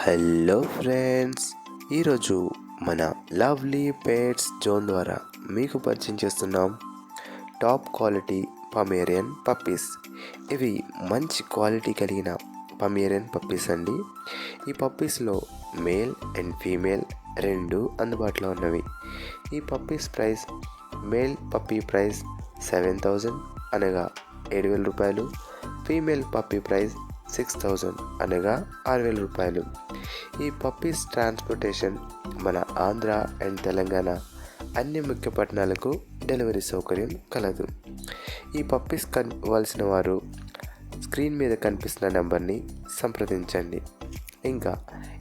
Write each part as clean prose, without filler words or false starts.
Hello friends, ఈరోజు మన lovely pets zone ద్వారా మీకు పరిచయం చేస్తున్నాం టాప్ క్వాలిటీ పమేరియన్ పప్పీస్. ఇవి మంచి క్వాలిటీ కలిగిన పమేరియన్ పప్పీస్ అండి. ఈ పప్పీస్లో మేల్ అండ్ ఫీమేల్ రెండు అందుబాటులో ఉన్నవి. ఈ puppies price male puppy price 7,000 అనగా 7,000 రూపాయలు, ఫీమేల్ పప్పీ ప్రైస్ 6,000 అనగా 6,000 రూపాయలు. ఈ పప్పీస్ ట్రాన్స్పోర్టేషన్ మన ఆంధ్ర అండ్ తెలంగాణ అన్ని ముఖ్య పట్టణాలకు డెలివరీ సౌకర్యం కలదు. ఈ పప్పీస్ కావాల్సిన వారు స్క్రీన్ మీద కనిపిస్తున్న నెంబర్ని సంప్రదించండి. ఇంకా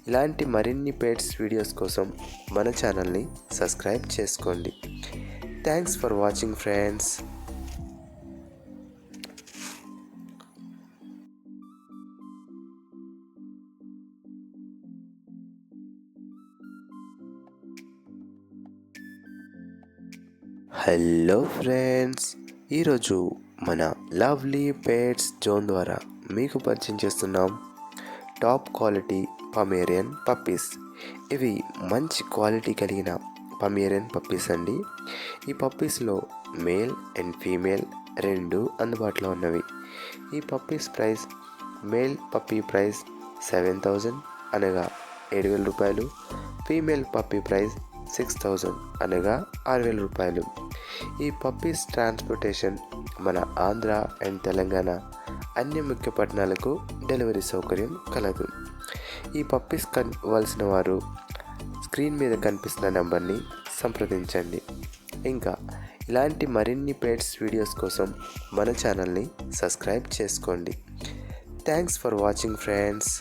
ఇలాంటి మరిన్ని పెట్స్ వీడియోస్ కోసం మన ఛానల్ని సబ్స్క్రైబ్ చేసుకోండి. Thanks for watching friends. Hello friends, ఈరోజు మన లవ్లీ పెట్స్ జోన్ ద్వారా మీకు పరిచయం చేస్తున్నాం టాప్ క్వాలిటీ పమేరియన్ పప్పీస్. ఇవి మంచి క్వాలిటీ కలిగిన పమేరియన్ పప్పీస్ అండి. ఈ పప్పీస్లో మేల్ అండ్ ఫీమేల్ రెండు అందుబాటులో ఉన్నవి. ఈ puppies price male puppy price 7,000 అనగా 7,000 రూపాయలు, ఫీమేల్ పప్పీ ప్రైస్ 6,000 అనగా 6,000 రూపాయలు. ఈ పప్పీస్ ట్రాన్స్పోర్టేషన్ మన ఆంధ్ర అండ్ తెలంగాణ అన్ని ముఖ్య పట్టణాలకు డెలివరీ సౌకర్యం కలదు. ఈ పప్పీస్ కావాల్సిన వారు స్క్రీన్ మీద కనిపిస్తున్న నెంబర్ని సంప్రదించండి. ఇంకా ఇలాంటి మరిన్ని పెట్స్ వీడియోస్ కోసం మన ఛానల్ని సబ్స్క్రైబ్ చేసుకోండి. Thanks for watching friends.